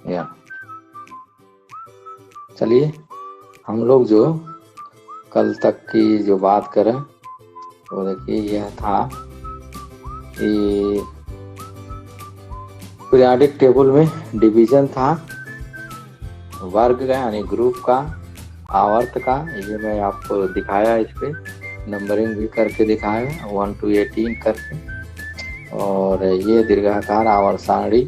या चलिए हम लोग जो कल तक की जो बात करें तो देखिए यह था कि पीरियोडिक टेबल में डिवीजन था वर्ग का यानी ग्रुप का, आवर्त का, ये मैं आपको दिखाया, इस पे नंबरिंग भी करके दिखाया 1 to 18 करके। और ये दीर्घाकार आवर्त सारणी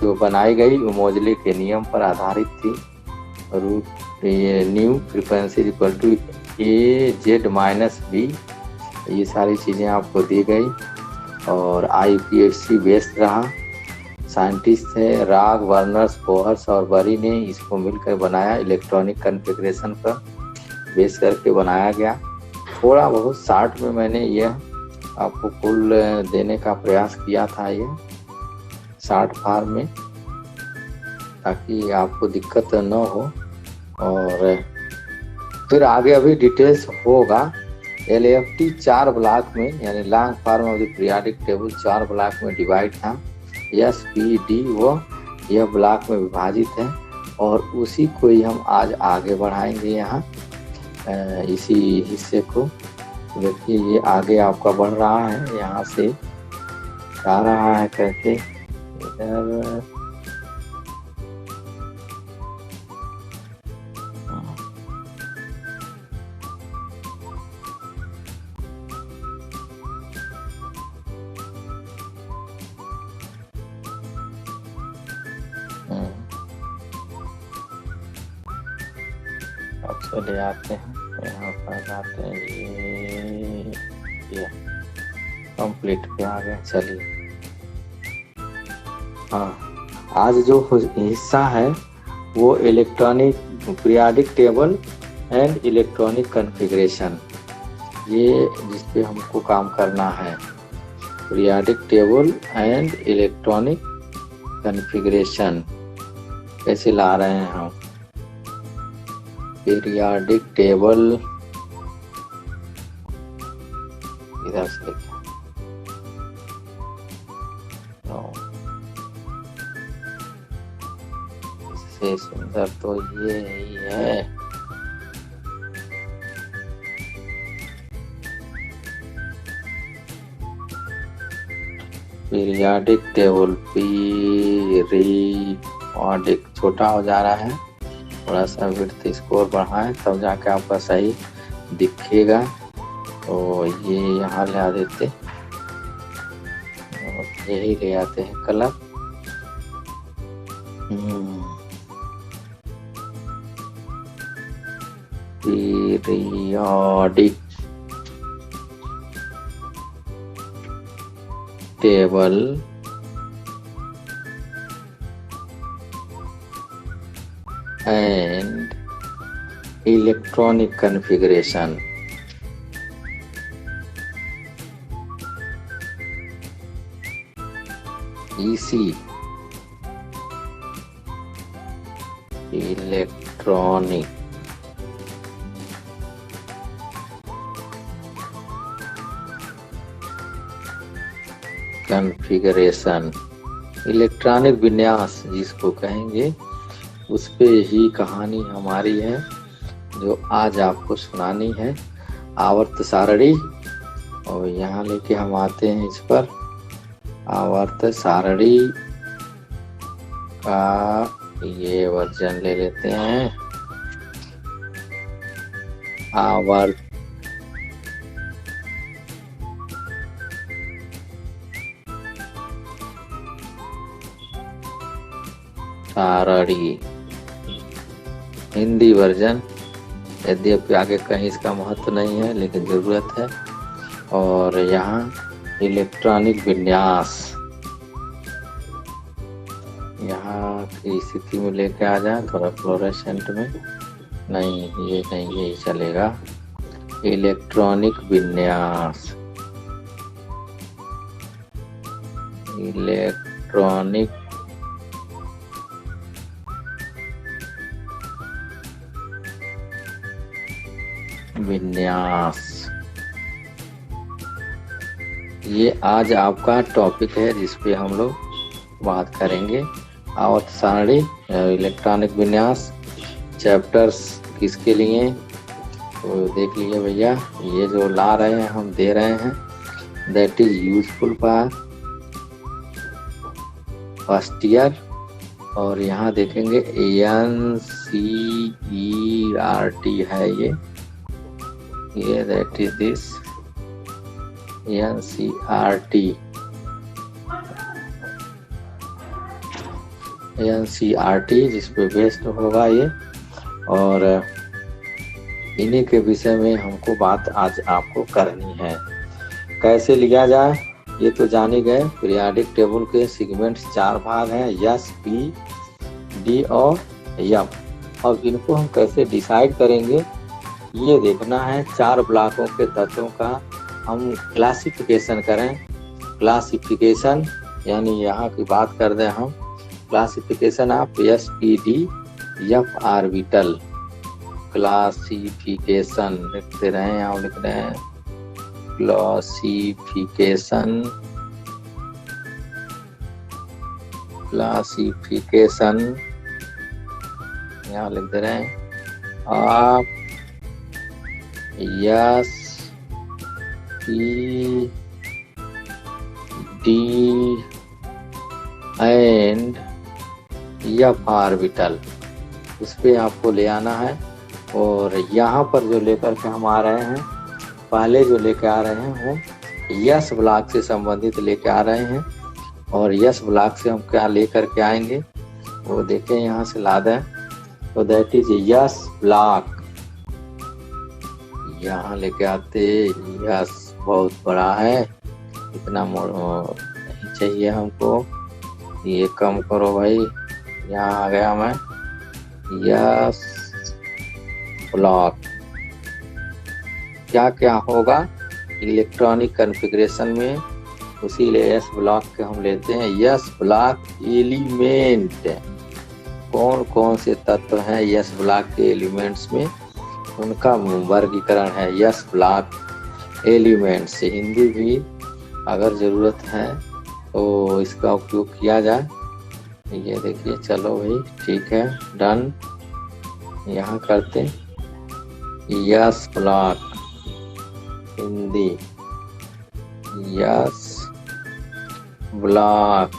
जो बनाई गई वो मोजले के नियम पर आधारित थी। रूट ये new frequency equal to A Z minus B, ये सारी चीज़ें आपको दी गई। और IPSC बेस्ड रहा। साइंटिस्ट है राग, वर्नर्स, बोहर्स और बरी ने इसको मिलकर बनाया, इलेक्ट्रॉनिक कॉन्फ़िगरेशन पर बेस करके बनाया गया। थोड़ा बहुत शार्ट में मैंने यह आपको कुल देने का प्रयास किया था, यह शार्ट फॉर्म में, ताकि आपको दिक्कत न हो। और फिर आगे अभी डिटेल्स होगा। LFT 4 ब्लॉक में यानी long form of the periodic table 4 block में डिवाइड था। SPD वो यह ब्लॉक में विभाजित है और उसी को ही हम आज आगे बढ़ाएंगे यहाँ इसी हिस्से को। देखिए ये आगे आपका बढ़ रहा है, यहाँ से आ रहा है करके इधर। चले आते हैं यहाँ पर, आते हैं ये कंप्लीट पे आ गए। चलिए हाँ, आज जो हिस्सा है वो electronic periodic table and electronic configuration, ये जिस पे हमको काम करना है। Periodic table and electronic configuration कैसे ला रहे हैं हम। पीरियोडिक टेबल इधर से इससे सुंदर तो ये ही है। पीरियोडिक टेबल पीरियोडिक छोटा हो जा रहा है, थोड़ा सा विड्थ स्कोर बढ़ाएं तब जाके आपका सही दिखेगा। तो ये यहाँ ले आ देते और यही ले आते हैं colour. Periodic table and electronic configuration। EC electronic configuration, electronic विन्यास जिसको कहेंगे, उस पे ही कहानी हमारी है जो आज आपको सुनानी है। आवर्त सारणी, और यहाँ लेके हम आते हैं इस पर। आवर्त सारणी का ये वर्जन ले लेते हैं। आवर्त सारणी हिंदी वर्जन, यद्यपि आगे कहीं इसका महत्व नहीं है लेकिन ज़रूरत है। और यहाँ इलेक्ट्रॉनिक विन्यास यहाँ की स्थिति में लेके आ जाए, थोड़ा फ्लोरेसेंट में, नहीं ये नहीं, यही चलेगा। इलेक्ट्रॉनिक विन्यास, इलेक्ट्रॉनिक विन्यास, ये आज आपका टॉपिक है जिस पे हम लोग बात करेंगे। आवर्त सारणी, इलेक्ट्रॉनिक विन्यास, चैप्टर्स किसके लिए तो देख लीजिए भैया, ये जो ला रहे हैं हम दे रहे हैं, that is useful for first year. और यहाँ देखेंगे NCERT है ये दैट इज दिस NCERT जिसपे बेस्ड होगा ये। और इन्हीं के विषय में हमको बात आज आपको करनी है। कैसे लिया जाए ये तो जान ही गए। पीरियाडिक टेबल के सेगमेंट्स 4 भाग हैं, S, P, D और M। अब इनको हम कैसे डिसाइड करेंगे ये देखना है। 4 ब्लॉकों के तत्वों का हम क्लासिफिकेशन करें। क्लासिफिकेशन यानी यहाँ की बात कर दें हम, classification of S, P, D, F orbital. Classification लिखते रहे, यहाँ लिख रहे हैं क्लासिफिकेशन यहाँ लिख दे रहे हैं आप S, P, D and F orbital, इस पे आपको ले आना है। और यहाँ पर जो लेकर के हम आ रहे हैं, पहले जो लेके आ रहे हैं वो S ब्लॉक से संबंधित लेके आ रहे हैं। और S ब्लॉक से हम क्या लेकर के आएंगे वो देखें, यहाँ से ला दें तो दैट इज S ब्लॉक। यहाँ लेके आते, S बहुत बड़ा है, इतना नहीं चाहिए हमको, ये कम करो भाई। यहाँ आ गया मैं S ब्लॉक। क्या क्या होगा इलेक्ट्रॉनिक कॉन्फ़िगरेशन में, उसीलिए S ब्लॉक के हम लेते हैं। S ब्लॉक एलिमेंट, कौन कौन से तत्व हैं S ब्लॉक के एलिमेंट्स में, उनका वर्गीकरण है S ब्लॉक एलिमेंट्स। हिंदी भी अगर जरूरत है तो इसका उपयोग किया जाए। ये देखिए, चलो भाई ठीक है, डन। यहाँ करते S block Hindi, S block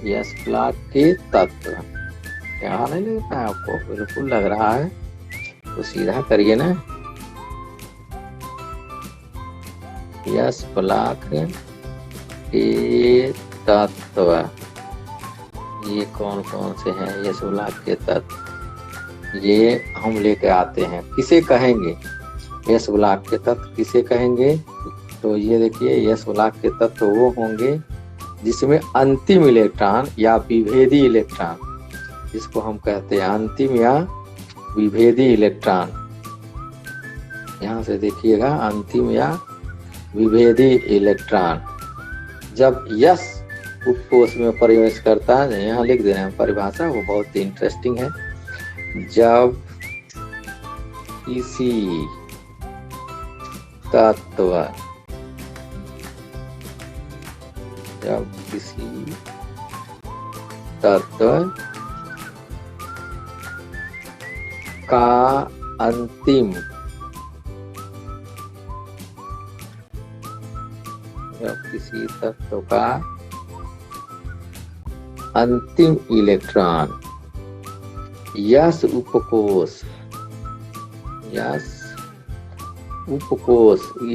S block के तत्व। यहाँ नहीं लगता है आपको? बिल्कुल लग रहा है तो सीधा करिए ना। S ब्लॉक के तत्व ये कौन कौन से हैं? S ब्लॉक के तत्व ये हम लेके आते हैं। किसे कहेंगे S ब्लॉक के तत्व, किसे कहेंगे? तो ये देखिए, S ब्लॉक के तत्व वो होंगे जिसमें अंतिम इलेक्ट्रॉन या विभेदी इलेक्ट्रॉन, जिसको हम कहते हैं अंतिम या विभेदी इलेक्ट्रॉन। यहाँ से देखिएगा, अंतिम या विभेदी इलेक्ट्रॉन जब S उपकोष में प्रवेश करता है, यहाँ लिख दे रहे हैं परिभाषा, वो बहुत इंटरेस्टिंग है। जब किसी तत्व का अंतिम किसी तत्व का अंतिम इलेक्ट्रॉन S उपकोष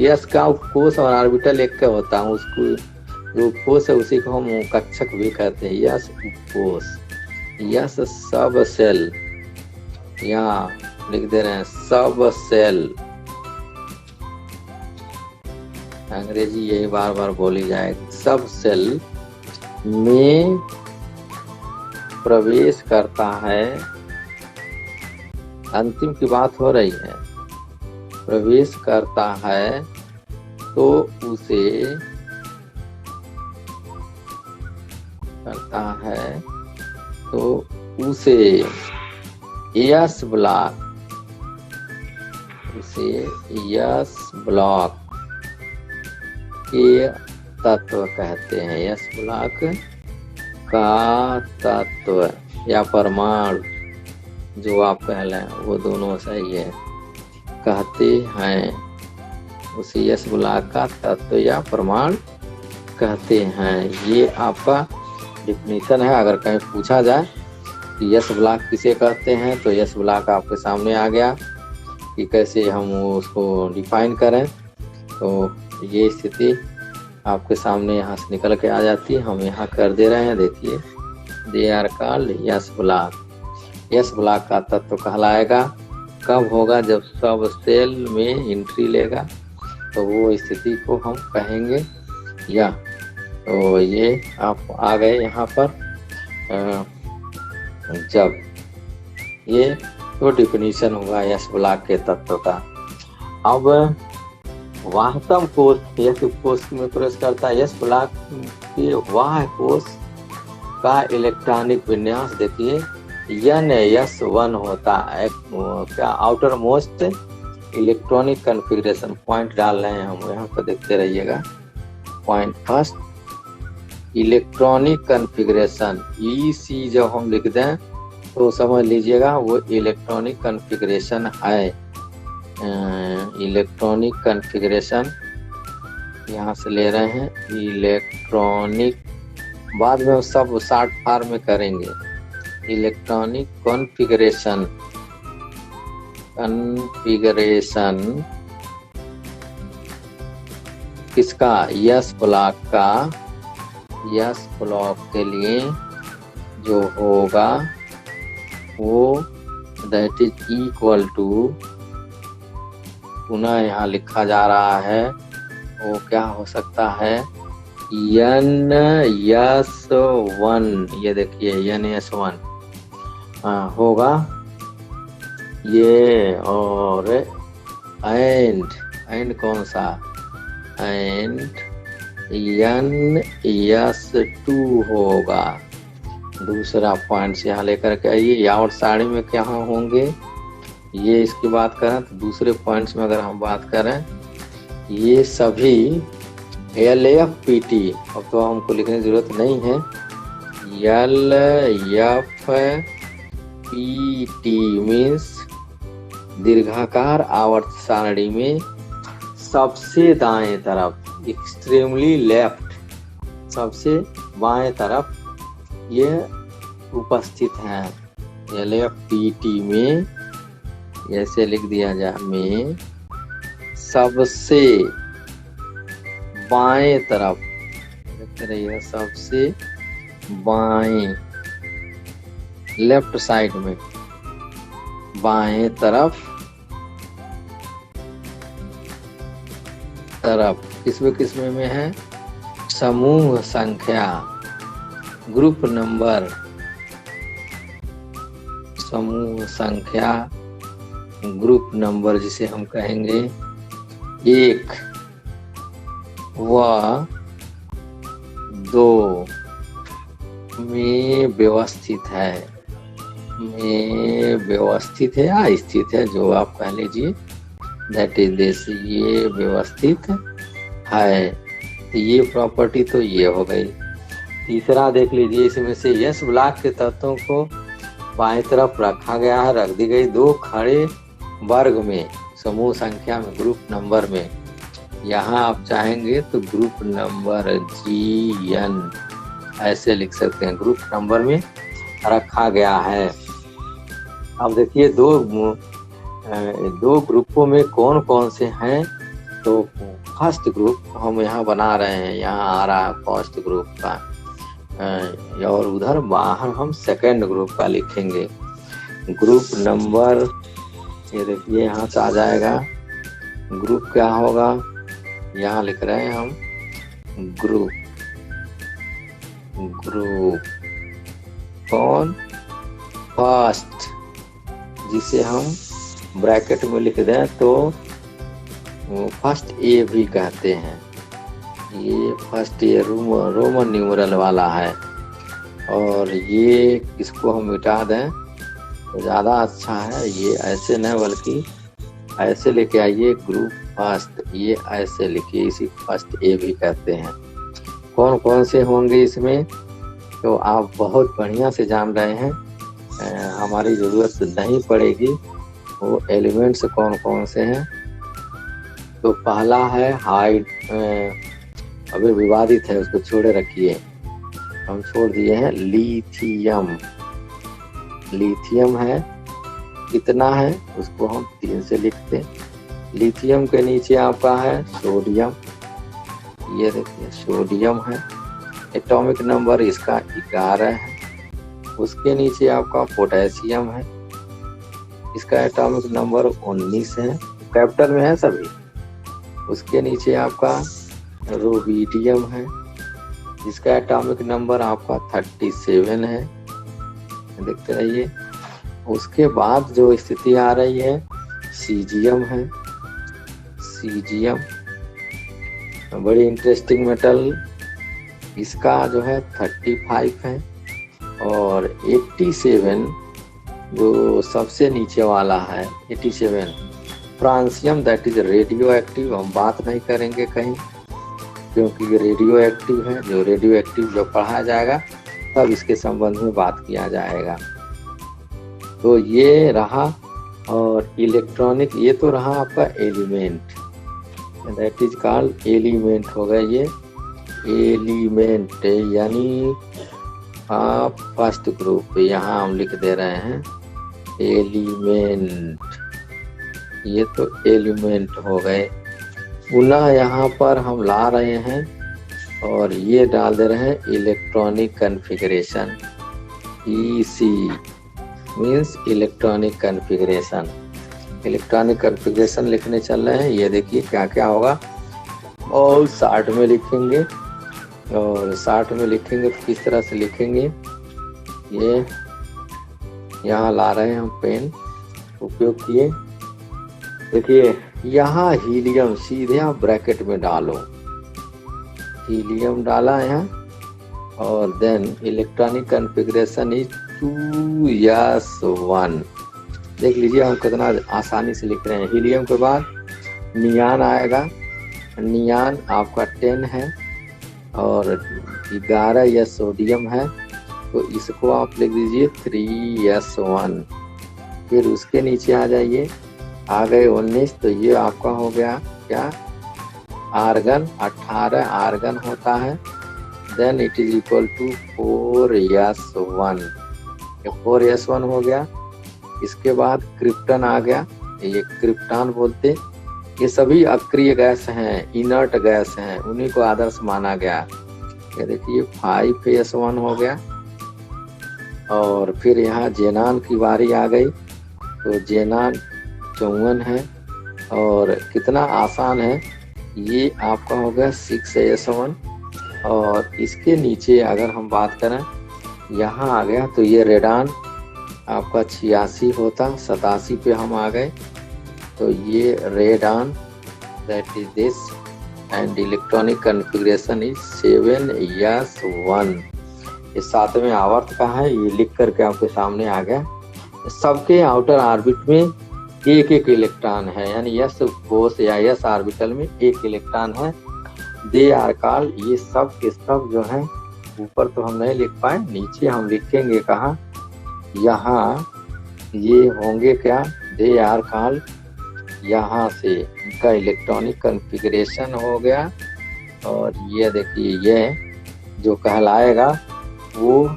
S का उपकोष और ऑर्बिटल एक का होता है, उसको जो उपकोष है उसी को हम कक्षक भी कहते हैं। S उपकोष, S सब सेल, यहाँ लिख दे रहे हैं सब सेल। अंग्रेजी यही बार बार बोली जाएगी। सब सेल में प्रवेश करता है, अंतिम की बात हो रही है, प्रवेश करता है तो उसे S ब्लॉक के तत्व कहते हैं। यस ब्लॉक का तत्व या परमाणु, जो आप कह रहे हैं वो दोनों सही है, कहते हैं उसी यस ब्लॉक का तत्व या परमाणु कहते हैं। ये आपका डिफिनीशन है। अगर कहीं पूछा जाए कि यस ब्लॉक किसे कहते हैं तो यस ब्लॉक आपके सामने आ गया कि कैसे हम उसको डिफाइन करें। तो ये स्थिति आपके सामने यहाँ से निकल के आ जाती है। हम यहाँ कर दे रहे हैं, देखिए, they are called S block. S block का तत्व कहलाएगा कब होगा, जब सब सेल में एंट्री लेगा, तो वो स्थिति को हम कहेंगे या। तो ये आप आ गए यहाँ पर। जब ये तो डिफिनीशन होगा यस ब्लॉक के तत्व का। अब वाहतम कोष यस कोष में प्रवेश करता है। यस ब्लॉक के वाह कोष का इलेक्ट्रॉनिक विन्यास देखिए NS1 होता है। क्या outer most electronic configuration point डाल रहे हैं हम यहाँ पर, देखते रहिएगा। Point first electronic configuration EC जब हम लिख दें तो समझ लीजिएगा वो इलेक्ट्रॉनिक कॉन्फ़िगरेशन है। इलेक्ट्रॉनिक कॉन्फ़िगरेशन यहाँ से ले रहे हैं इलेक्ट्रॉनिक, बाद में सब शॉर्ट फॉर्म में करेंगे। इलेक्ट्रॉनिक कॉन्फ़िगरेशन किसका, यस ब्लॉक का। यस ब्लॉक के लिए जो होगा वो दैट इज इक्वल टू, पुनः यहाँ लिखा जा रहा है, वो क्या हो सकता है, NS1। ये देखिए NS1 होगा ये। और एंड कौन सा, एंड NS2 होगा। दूसरा पॉइंट से यहाँ लेकर के आइए। और साड़ी में क्या होंगे, ये इसकी बात करें तो दूसरे पॉइंट्स में अगर हम बात करें, ये सभी LFPT, अब तो हमको लिखने की जरूरत नहीं है। LFPT मीन्स दीर्घाकार आवर्त सारणी में सबसे दाएं तरफ, एक्सट्रीमली लेफ्ट, सबसे बाएं तरफ ये उपस्थित है। LFPT में ऐसे लिख दिया जाए, में सबसे बाएं तरफ, देखते रहिए, सबसे बाएं, लेफ्ट साइड में बाएं तरफ किसमें में है, समूह संख्या, ग्रुप नंबर, समूह संख्या, ग्रुप नंबर जिसे हम कहेंगे 1 व 2 में व्यवस्थित है, या स्थित है, जो आप कह लीजिए, दैट इज दिस, ये व्यवस्थित है। तो ये प्रॉपर्टी तो ये हो गई। तीसरा देख लीजिए, इसमें से यस ब्लॉक के तत्वों को बाएं तरफ रखा गया है, रख दी गई 2 खड़े वर्ग में, समूह संख्या में, ग्रुप नंबर में। यहाँ आप चाहेंगे तो ग्रुप नंबर GN ऐसे लिख सकते हैं, ग्रुप नंबर में रखा गया है। अब देखिए दो ग्रुपों में कौन कौन से हैं। तो फर्स्ट ग्रुप हम यहाँ बना रहे हैं, यहाँ आ रहा है फर्स्ट ग्रुप का, और उधर बाहर हम सेकंड ग्रुप का लिखेंगे। ग्रुप नंबर, ये देखिए यहाँ से आ जाएगा। ग्रुप क्या होगा, यहाँ लिख रहे हैं हम ग्रुप कौन, फर्स्ट, जिसे हम ब्रैकेट में लिख दें तो फर्स्ट A भी कहते हैं। ये फर्स्ट A रोमन न्यूमरल वाला है, और ये इसको हम मिटा दें तो ज़्यादा अच्छा है। ये ऐसे नहीं बल्कि ऐसे लेके आइए, ग्रुप फर्स्ट, ये ऐसे लिखिए, इसी फर्स्ट ए भी कहते हैं। कौन कौन से होंगे इसमें तो आप बहुत बढ़िया से जान रहे हैं, हमारी जरूरत नहीं पड़ेगी। वो एलिमेंट्स कौन कौन से हैं, तो पहला है हाइड, अभी विवादित है उसको छोड़े रखिए, हम छोड़ दिए हैं। लिथियम, लिथियम है, कितना है उसको हम 3 से लिखते हैं। लिथियम के नीचे आपका है सोडियम, ये देखिए सोडियम है, एटॉमिक नंबर इसका 11 है। उसके नीचे आपका पोटेशियम है, इसका एटॉमिक नंबर 19 है, कैपिटल में है सभी। उसके नीचे आपका रुबिडियम है, इसका एटॉमिक नंबर आपका 37 है, देखते रहिए। उसके बाद जो स्थिति आ रही है सीजियम है, सीजियम बड़ी इंटरेस्टिंग मेटल, इसका जो है 35 है। और 87 जो सबसे नीचे वाला है 87 francium, that is radio active, हम बात नहीं करेंगे कहीं क्योंकि रेडियो एक्टिव है। जो रेडियो एक्टिव जो पढ़ाया जाएगा तब इसके संबंध में बात किया जाएगा। तो ये रहा, और इलेक्ट्रॉनिक ये तो रहा आपका element, that is called element हो गया। ये एलिमेंट यानी आप फर्स्ट ग्रुप यहाँ हम लिख दे रहे हैं एलिमेंट, ये तो एलिमेंट हो गए। पुनः यहाँ पर हम ला रहे हैं और ये डाल दे रहे हैं electronic configuration, EC means electronic configuration. Electronic configuration लिखने चल रहे हैं, ये देखिए क्या क्या होगा। और शार्ट में लिखेंगे, और शार्ट में लिखेंगे तो किस तरह से लिखेंगे, ये यहाँ ला रहे हैं हम पेन उपयोग किए। देखिए यहाँ हीलियम सीधे आप ब्रैकेट में डालो, हीलियम डाला यहाँ, और then electronic configuration is 2s1। देख लीजिए हम कितना आसानी से लिख रहे हैं। हीलियम के बाद नियान आएगा, नियान आपका 10 है, और 11 यह सोडियम है, तो इसको आप लिख दीजिए 3s1। फिर उसके नीचे आ जाइए, आ गए 19, तो ये आपका हो गया क्या, आर्गन, 18 आर्गन होता है। Then it is equal to 4s1, ये 4s1 हो गया। इसके बाद क्रिप्टन आ गया, ये क्रिप्टॉन बोलते, ये सभी अक्रिय गैस हैं, इनर्ट गैस हैं, उन्हीं को आदर्श माना गया। ये देखिए 5s1 हो गया। और फिर यहाँ जेनान की बारी आ गई, तो जेनान 54 है, और कितना आसान है, ये आपका हो गया 6s1। और इसके नीचे अगर हम बात करें, यहाँ आ गया तो ये रेडान आपका 86 होता, 87 पे हम आ गए, तो ये radon that is this, and electronic configuration is 7s1। ये 7वें आवर्त का है, ये लिख करके आपके सामने आ गया। सबके आउटर ऑर्बिट में एक एक इलेक्ट्रॉन है, यानी यस कोष या यस ऑर्बिटल में एक इलेक्ट्रॉन है। दे आर कॉल्ड, ये सब के सब जो है, ऊपर तो हम नहीं लिख पाए, नीचे हम लिखेंगे कहाँ, यहाँ ये होंगे क्या, दे आर कॉल्ड, यहाँ से इनका इलेक्ट्रॉनिक कॉन्फ़िगरेशन हो गया। और ये देखिए ये जो कहलाएगा वो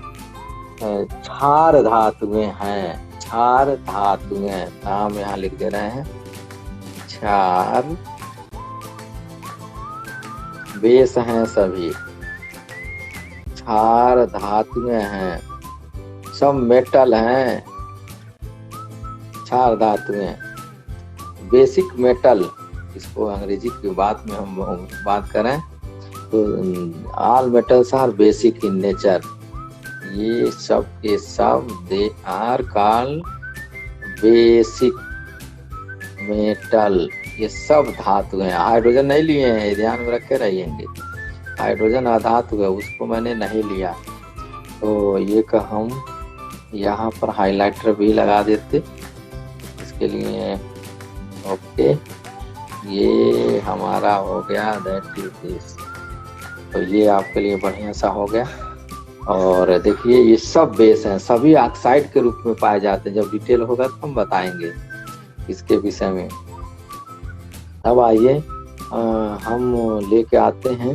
क्षार धातुएं हैं, क्षार धातुएं, नाम यहाँ लिख दे रहे हैं, क्षार बेस हैं सभी, क्षार धातुएं हैं, सब मेटल हैं, क्षार धातुएं, बेसिक मेटल, इसको अंग्रेजी की बात में हम बात करें तो all metals are basic in nature. ये सब के सब they are called basic metal, ये सब धातु हैं। हाइड्रोजन नहीं लिए हैं, ध्यान में रख के रहिएंगे, हाइड्रोजन अधातु है, उसको मैंने नहीं लिया। तो ये का हम यहाँ पर हाइलाइटर भी लगा देते इसके लिए। ओके, ये हमारा हो गया दैट इज दिस। तो ये आपके लिए बढ़िया सा हो गया। और देखिए ये सब बेस हैं, सभी ऑक्साइड के रूप में पाए जाते हैं। जब डिटेल होगा तो हम बताएंगे इसके विषय में। अब आइए हम लेके आते हैं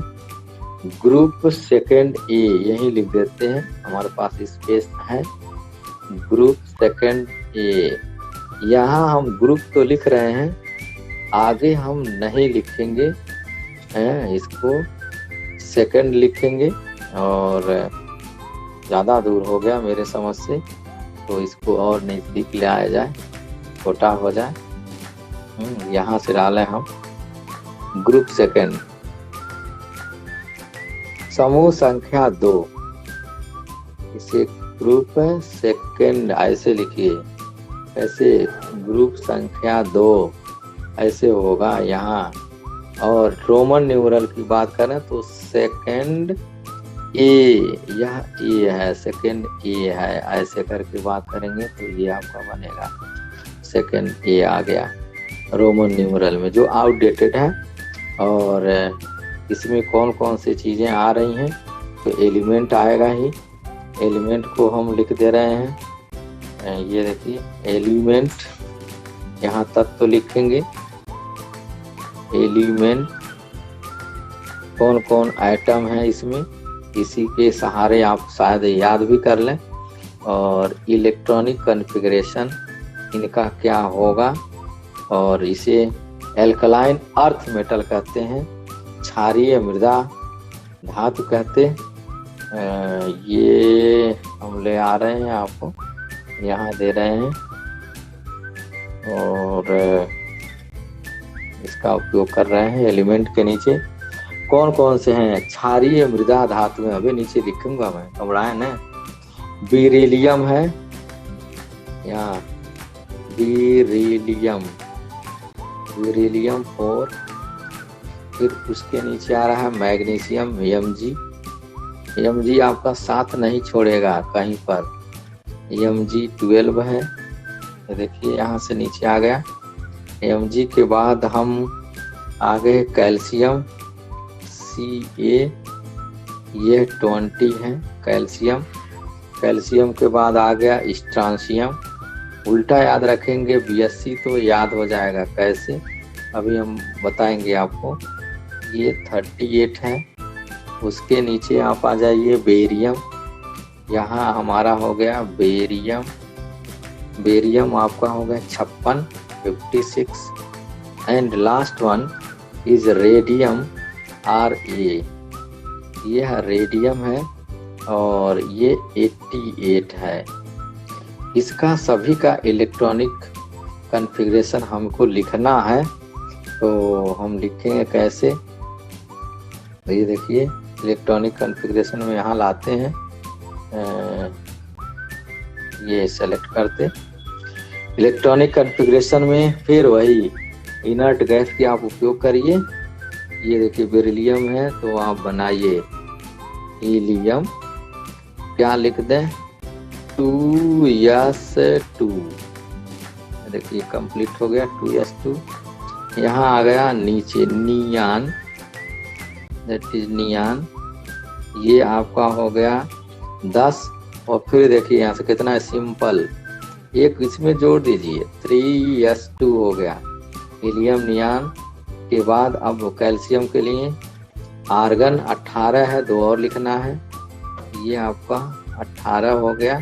ग्रुप सेकंड ए, यही लिख देते हैं, हमारे पास स्पेस है। ग्रुप सेकंड ए, यहाँ हम ग्रुप तो लिख रहे हैं, आगे हम नहीं लिखेंगे, इसको सेकंड लिखेंगे। और ज़्यादा दूर हो गया मेरे समझ से, तो इसको और नज़दीक ले आया जाए, छोटा हो जाए। यहाँ से डालें हम ग्रुप सेकंड, समूह संख्या 2, इसे ग्रुप सेकंड ऐसे लिखिए। ऐसे ग्रुप संख्या 2 ऐसे होगा यहाँ। और रोमन न्यूमरल की बात करें तो सेकंड ए, यह ए है, सेकंड ए है, ऐसे करके बात करेंगे तो ये आपका बनेगा सेकंड ए आ गया रोमन न्यूमरल में, जो आउटडेटेड है। और इसमें कौन कौन सी चीज़ें आ रही हैं, तो एलिमेंट आएगा ही, एलिमेंट को हम लिख दे रहे हैं। ये देखिए एलिमेंट, यहाँ तक तो लिखेंगे एलिमेंट, कौन कौन आइटम है इसमें, इसी के सहारे आप शायद याद भी कर लें। और इलेक्ट्रॉनिक कॉन्फ़िगरेशन इनका क्या होगा, और इसे एल्कलाइन अर्थ मेटल कहते हैं, क्षारीय मृदा धातु कहते हैं। ये हम ले आ रहे हैं, आपको यहाँ दे रहे हैं, और इसका उपयोग कर रहे हैं। एलिमेंट के नीचे कौन कौन से हैं, क्षारीय मृदा धातु में, अभी नीचे लिखूंगा मैं, घबराए न। बेरिलियम है यहाँ, बेरिलियम, बेरिलियम 4। फिर उसके नीचे आ रहा है मैग्नीशियम, Mg, Mg आपका साथ नहीं छोड़ेगा कहीं पर, Mg 12 है। देखिए यहाँ से नीचे आ गया। Mg के बाद हम आगे कैल्शियम Ca, ये 20 है कैल्शियम। कैल्शियम के बाद आ गया स्ट्रांशियम, उल्टा याद रखेंगे, Bsc तो याद हो जाएगा कैसे, अभी हम बताएंगे आपको। ये 38 है। उसके नीचे आप आ जाइए बेरियम, यहाँ हमारा हो गया बेरियम, बेरियम आपका हो गया 56, 56। And last one is radium, Ra, यह रेडियम है और ये 88 है। इसका सभी का इलेक्ट्रॉनिक कॉन्फ़िगरेशन हमको लिखना है, तो हम लिखेंगे कैसे, तो ये देखिए इलेक्ट्रॉनिक कॉन्फ़िगरेशन में यहाँ लाते हैं, ये सेलेक्ट करते इलेक्ट्रॉनिक कॉन्फ़िगरेशन में, फिर वही इनर्ट गैस की आप उपयोग करिए। ये देखिए बेरिलियम है तो आप बनाइए हीलियम, क्या लिख दें 2s2, देखिए कंप्लीट हो गया 2s2। यहाँ आ गया नीचे नियान, दैट इज नियान, ये आपका हो गया 10। और फिर देखिए यहाँ से कितना है सिंपल, एक इसमें जोड़ दीजिए 3s2 हो गया हीलियम नियान। के बाद अब कैल्शियम के लिए आर्गन 18 है, 2 और लिखना है, ये आपका 18 हो गया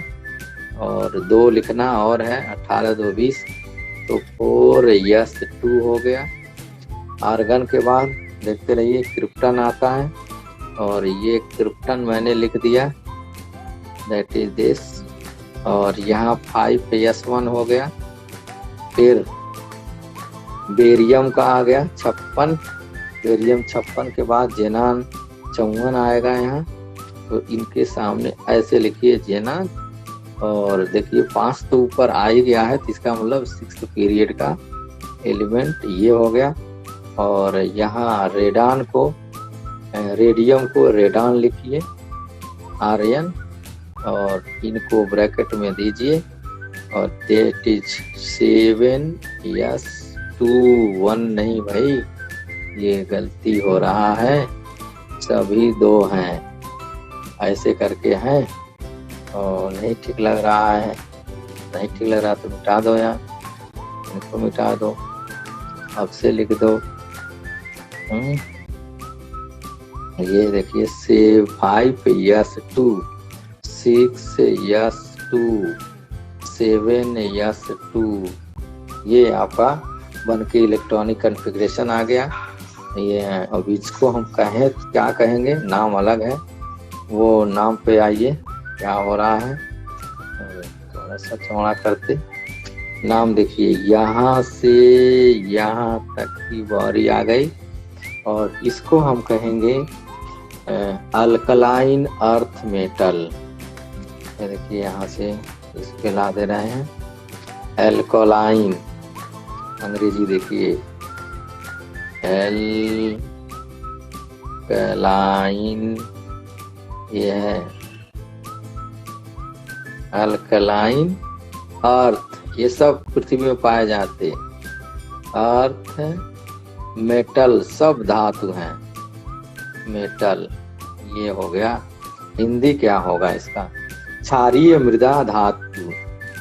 और 2 लिखना और है, 18 2 20, तो 4s2 हो गया। आर्गन के बाद देखते रहिए क्रिप्टन आता है, और ये क्रिप्टन मैंने लिख दिया, दैट इज दिस। और यहाँ 5s1 हो गया। फिर बेरियम का आ गया 56, बेरियम 56 के बाद जेनान 54 आएगा यहाँ, तो इनके सामने ऐसे लिखिए जेनान। और देखिए 5 तो ऊपर आ ही गया है, तो इसका मतलब 6th पीरियड का एलिमेंट ये हो गया। और यहाँ रेडान को, रेडियम को रेडान लिखिए Rn, और इनको ब्रैकेट में दीजिए, और दैट इज 7s2 1 नहीं भाई, ये गलती हो रहा है, सभी 2 हैं, ऐसे करके हैं और नहीं ठीक लग रहा है। नहीं ठीक लग रहा तो मिटा दो यार, इनको मिटा दो, अब से लिख दो। ये देखिए 5 yes 2, 6 yes 2, 7 yes 2, ये आपका बन के इलेक्ट्रॉनिक कॉन्फ़िगरेशन आ गया। ये अब इसको हम कहें क्या कहेंगे, नाम अलग है, वो नाम पे आइए क्या हो रहा है। थोड़ा सा चौड़ा करते, नाम देखिए, यहाँ से यहाँ तक की बारी आ गई और इसको हम कहेंगे अल्कलाइन अर्थ मेटल। देखिए यहाँ से इस पे ला दे रहे हैं एल्कलाइन, अंग्रेजी देखिए एल्कलाइन, ये है अल्कलाइन अर्थ, ये सब पृथ्वी में पाए जाते, अर्थ मेटल सब धातु हैं, मेटल ये हो गया। हिंदी क्या होगा इसका, क्षारीय मृदा धातु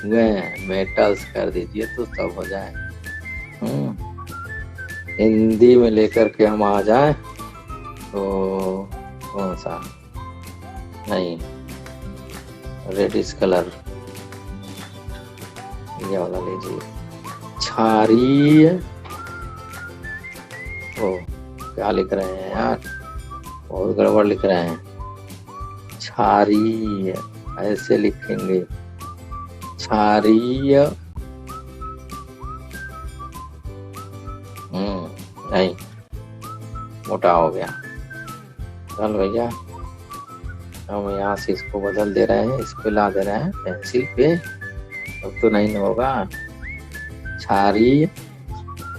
मेटल्स कर दीजिए तो सब हो जाए। हिंदी में लेकर के हम आ जाए तो कौन सा, नहीं रेडिश कलर ये वाला लीजिए, क्षारीय, ओ क्या लिख रहे हैं यार, बहुत गड़बड़ लिख रहे हैं, क्षारीय ऐसे लिखेंगे, क्षारीय, नहीं मोटा हो गया। चल भैया हम यहाँ से इसको बदल दे रहे हैं, इस पे ला दे रहे हैं पेंसिल पे, अब तो नहीं होगा। क्षारीय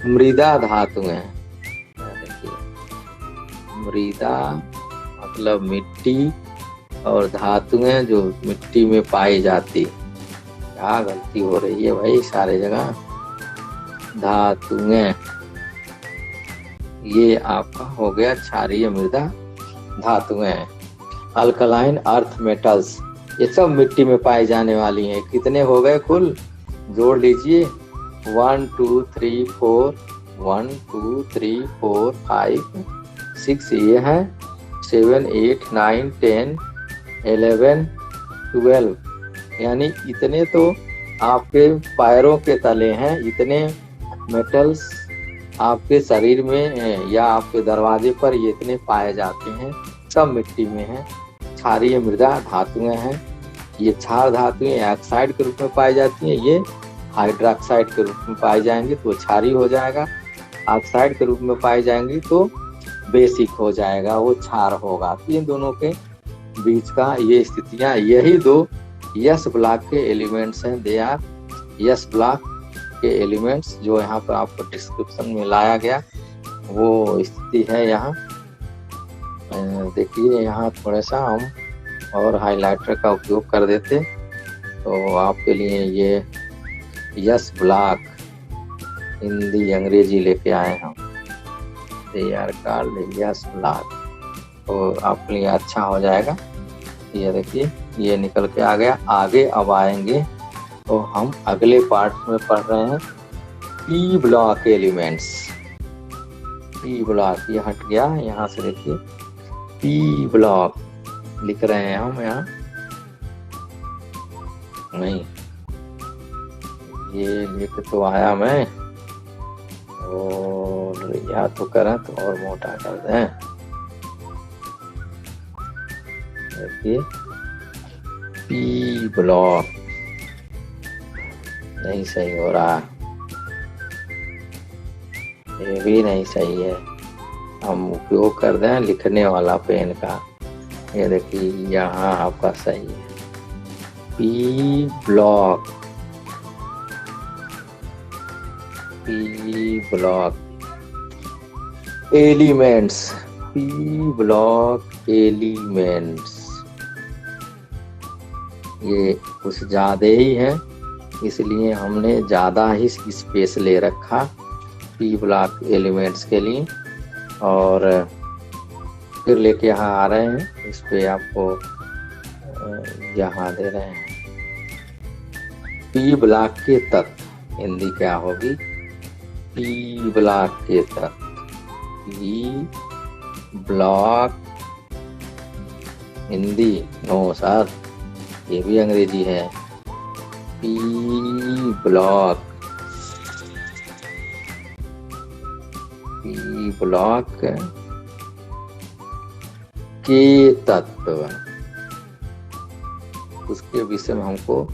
मृदा धातु है, देखिए मृदा मतलब मिट्टी और धातुएं जो मिट्टी में पाई जाती। क्या गलती हो रही है भाई सारे जगह, धातुएं, ये आपका हो गया क्षारीय मृदा धातुएं। अल्कलाइन अर्थ मेटल्स, ये सब मिट्टी में पाई जाने वाली हैं। कितने हो गए कुल, जोड़ लीजिए, 1 2 3 4, 1 2 3 4 5 6 ये है, 7 8 9 10 11 12, यानी इतने तो आपके पैरों के तले हैं, इतने मेटल्स आपके शरीर में या आपके दरवाजे पर ये इतने पाए जाते हैं, सब मिट्टी में है। क्षारीय मृदा धातुएं हैं, ये क्षार धातुएं ऑक्साइड के रूप में पाई जाती हैं, ये हाइड्रोक्साइड के रूप में पाई जाएंगी तो क्षारीय हो जाएगा, ऑक्साइड के रूप में पाई जाएंगी तो बेसिक हो जाएगा, वो क्षार होगा। तो इन दोनों के बीच का ये स्थितियां, यही 2 यस ब्लॉक के एलिमेंट्स हैं, दे आर यस ब्लॉक के एलिमेंट्स, जो यहाँ पर आपको डिस्क्रिप्शन में लाया गया वो स्थिति है। यहाँ देखिए, यहाँ थोड़ा सा हम और हाइलाइटर का उपयोग कर देते तो आपके लिए ये यस ब्लॉक हिंदी अंग्रेजी लेके आए हम, they are called S block, तो आपके लिए अच्छा हो जाएगा। ये देखिए ये निकल के आ गया। आगे अब आएंगे तो हम अगले पार्ट में पढ़ रहे हैं P block elements. P block ये हट गया, यहाँ से देखिए पी ब्लॉक लिख रहे हैं हम, यहाँ नहीं ये लिख तो आया मैं, और या तो करें तो और मोटा कर दें, देखिए पी ब्लॉक नहीं सही हो रहा, ये भी नहीं सही है। हम उपयोग कर दें लिखने वाला पेन का, ये देखिए यहाँ आपका सही है, P block, P block elements, P block elements, ये कुछ ज्यादा ही है इसलिए हमने ज्यादा ही स्पेस ले रखा। पी ब्लॉक एलिमेंट्स के लिए। और फिर लेके यहाँ आ रहे हैं, इस पे आपको यहाँ दे रहे हैं पी ब्लॉक के तत्व। हिंदी क्या होगी? पी ब्लॉक के तत्व। P block Hindi no sir, ये भी अंग्रेजी है। पी ब्लॉक, पी ब्लॉक के तत्व, उसके विषय में हमको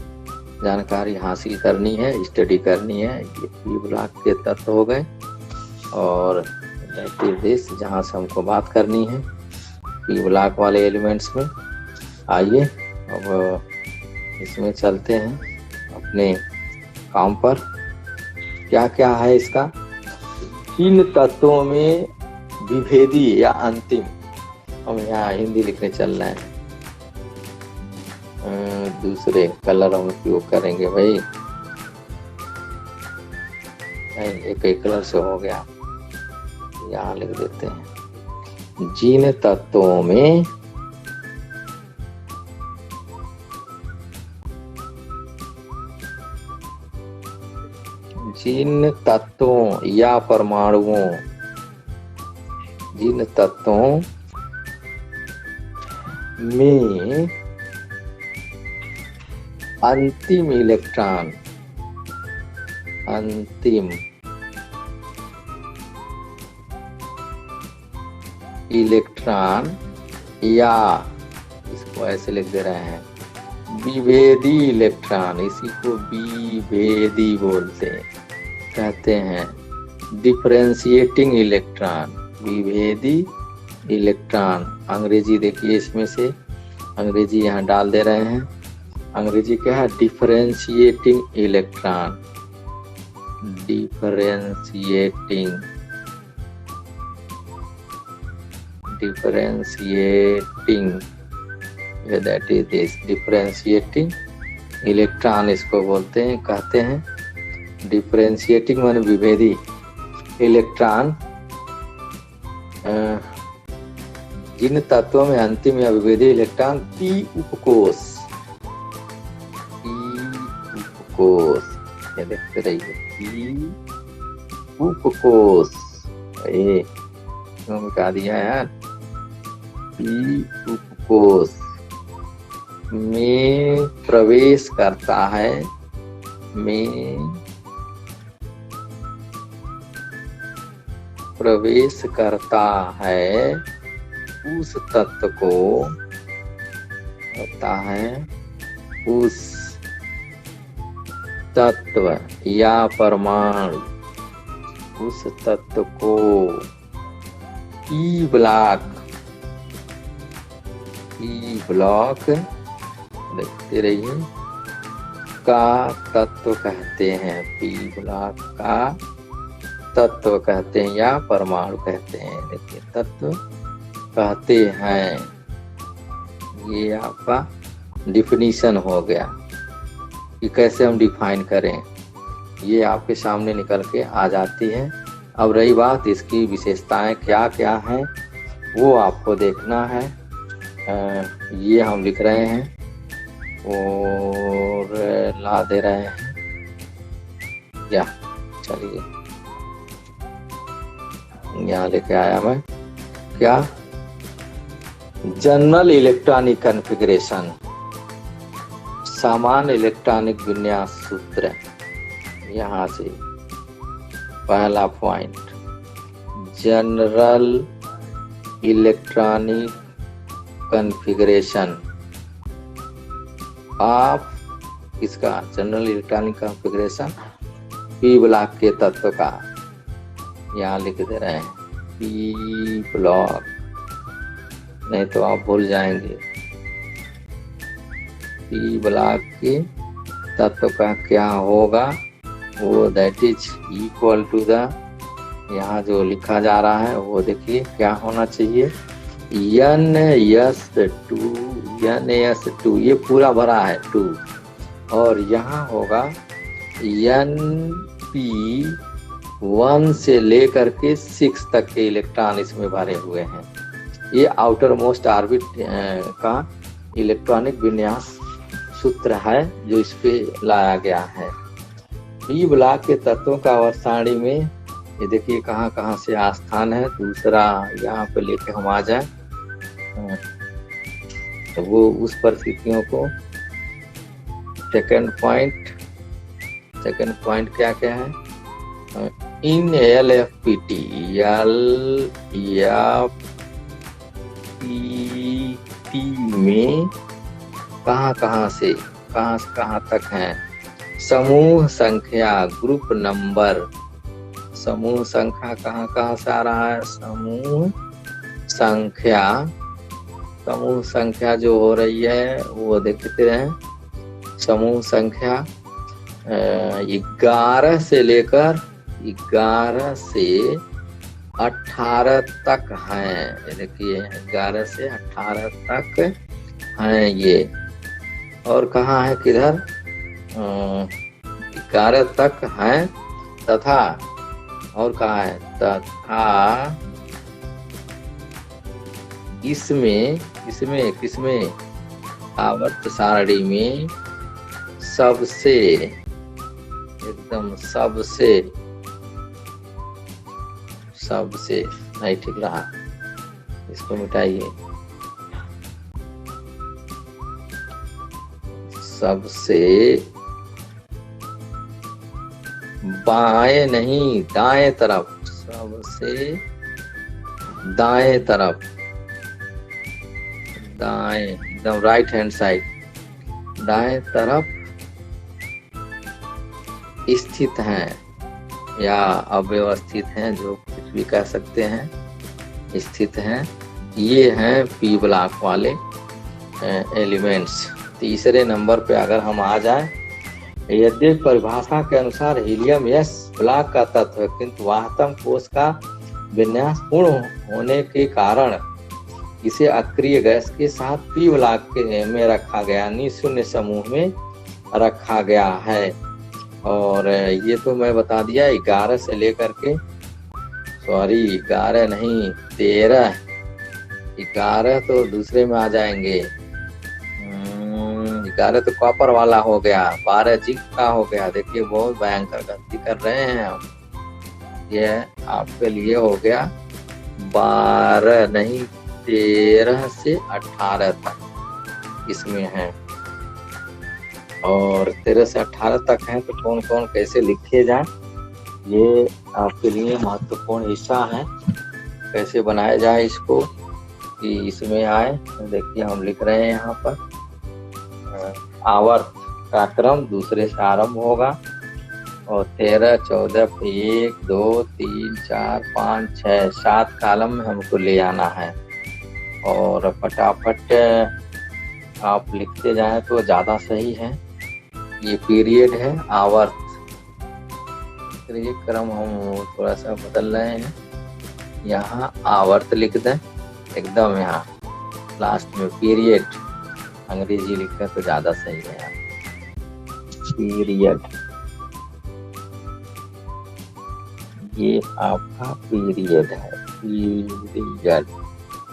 जानकारी हासिल करनी है, स्टडी करनी है। ये पी ब्लॉक के तत्व हो गए। और देश जहाँ से हमको बात करनी है पी ब्लॉक वाले एलिमेंट्स में। आइए अब इसमें चलते हैं अपने काम पर। क्या क्या है इसका? इन तत्वों में विभेदी या अंतिम, हम यहाँ हिंदी लिखने चल रहे हैं, दूसरे कलर हम उपयोग करेंगे भाई, एक एक कलर से हो गया, यहाँ लिख देते हैं। जिन तत्वों में जिन तत्वों या परमाणुओं, जिन तत्वों में अंतिम इलेक्ट्रॉन, अंतिम इलेक्ट्रॉन या इसको ऐसे लिख दे रहे हैं विभेदी इलेक्ट्रॉन, इसी को विभेदी बोलते हैं, कहते हैं डिफरेंशिएटिंग इलेक्ट्रॉन, विभेदी इलेक्ट्रॉन। अंग्रेजी देखिए, इसमें से अंग्रेजी यहाँ डाल दे रहे हैं। अंग्रेजी क्या है? Differentiating electron, differentiating, differentiating, that is this differentiating electron इसको बोलते हैं, कहते हैं। डिफरेंशिएटिंग माने विभेदी इलेक्ट्रॉन। जिन तत्वों में अंतिम या विभेदी इलेक्ट्रॉन पी उपकोष, पी उपकोष, ये देखते रहिए, पी उपकोष, ये मिटा दिया यार, पी उपकोष में प्रवेश करता है, में प्रवेश करता है, उस तत्व को होता है, उस तत्व या परमाणु, उस तत्व को पी ब्लॉक, पी ब्लॉक देखते रहिए, का तत्व कहते हैं। पी ब्लॉक का तत्व कहते हैं या परमाणु कहते हैं। देखिए, तत्व कहते हैं, ये आपका डिफिनीशन हो गया कि कैसे हम डिफाइन करें, ये आपके सामने निकल के आ जाती है। अब रही बात इसकी विशेषताएं क्या क्या हैं, वो आपको देखना है। ये हम लिख रहे हैं और ला दे रहे हैं, या चलिए यहाँ लेके आया मैं। क्या? जनरल इलेक्ट्रॉनिक कॉन्फ़िगरेशन, सामान्य इलेक्ट्रॉनिक विन्यास सूत्र। यहाँ से पहला point, general electronic configuration of इसका, general electronic configuration P block के तत्व का, यहाँ लिख दे रहे हैं पी ब्लॉक, नहीं तो आप भूल जाएंगे। पी ब्लॉक के तत्व का क्या होगा, वो that is equal to the, यहाँ जो लिखा जा रहा है वो देखिए क्या होना चाहिए, NS2, ये पूरा भरा है 2, और यहाँ होगा NP 1 से लेकर के 6 तक के इलेक्ट्रॉन इसमें भरे हुए हैं। ये आउटर मोस्ट ऑर्बिट का इलेक्ट्रॉनिक विन्यास सूत्र है जो इस पे लाया गया है। पी ब्लॉक के तत्वों का आवर्त सारणी में ये देखिए कहाँ कहाँ से आस्थान है। दूसरा यहाँ पे लेके हम आ जाए तो वो उस परिस्थितियों को सेकंड पॉइंट क्या क्या है, इन LFPT में कहाँ कहाँ तक है। समूह संख्या, ग्रुप नंबर, समूह संख्या कहाँ से आ रहा है। समूह संख्या जो हो रही है वो देखते हैं। समूह संख्या 11 से लेकर 18 तक हैं। देखिए 11 से 18 तक हैं ये। और कहाँ है, किधर 11 तक हैं तथा और कहाँ है, तथा किसमें आवर्त सारणी में सबसे नहीं ठीक रहा, इसको मिटाइए। सबसे बाएं नहीं, दाएं तरफ, सबसे दाएं तरफ, दाएं एकदम राइट हैंड साइड, दाएं तरफ स्थित हैं या अव्यवस्थित हैं, जो कुछ भी कह सकते हैं, स्थित हैं। ये हैं पी ब्लॉक वाले एलिमेंट्स। तीसरे नंबर पे अगर हम आ जाएं, यद्यपि परिभाषा के अनुसार हीलियम एस ब्लॉक का तत्व है, किंतु वाहतम कोश का विन्यास पूर्ण होने के कारण इसे अक्रिय गैस के साथ पी ब्लॉक में रखा गया, निशून्य समूह में रखा गया है। और ये तो मैं बता दिया 11 से लेकर के 11 नहीं 13, 11 तो दूसरे में आ जाएंगे। 11 तो कॉपर वाला हो गया, 12 जिंक का हो गया। देखिए बहुत भयंकर गलती कर रहे हैं हम। ये आपके लिए हो गया 12 नहीं 13 से 18 तक इसमें है। और 13 से 18 तक है तो कौन कौन कैसे लिखे जाए, ये आपके लिए महत्वपूर्ण हिस्सा है। कैसे बनाया जाए इसको कि इसमें आए, देखिए हम लिख रहे हैं यहाँ पर। आवर्त का क्रम दूसरे से आरंभ होगा और 13, 14, 1, 2, 3, 4, 5, 6, 7 कॉलम में हमको ले आना है। और फटाफट आप लिखते जाएं तो ज़्यादा सही है। ये पीरियड है, आवर्त। ये क्रम हम थोड़ा सा बदल रहे हैं, यहाँ आवर्त लिख दें एकदम, यहाँ लास्ट में पीरियड अंग्रेजी लिखकर तो ज्यादा सही है। पीरियड, ये आपका पीरियड है। पीरियड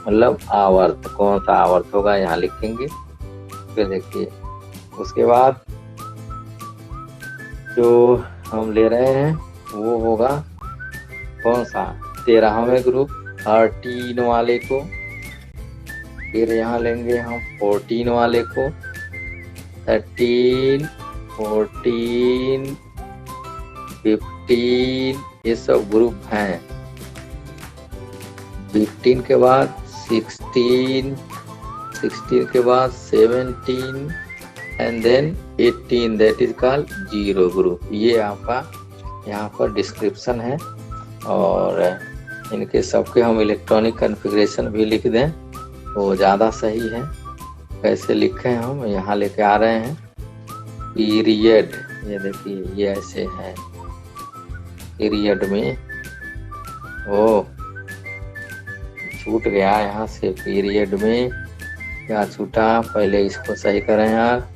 मतलब आवर्त, कौन सा आवर्त होगा यहाँ लिखेंगे। फिर देखिए उसके बाद जो हम ले रहे हैं वो होगा कौन सा, 13वें ग्रुप 13 वाले को। फिर यहाँ लेंगे हम 14 वाले को, 13, 14, 15, ये सब ग्रुप हैं। 15 के बाद 16, 16 के बाद 17 and then 18, that is called 0 group. ये आपका यहाँ पर डिस्क्रिप्शन है। और इनके सबके हम इलेक्ट्रॉनिक कॉन्फ़िगरेशन भी लिख दें तो ज़्यादा सही है। कैसे लिखें हम यहाँ लेके आ रहे हैं। पीरियड, ये देखिए ये ऐसे है। पीरियड में ओ छूट गया यहाँ से, पीरियड में क्या छूटा, पहले इसको सही करें यार।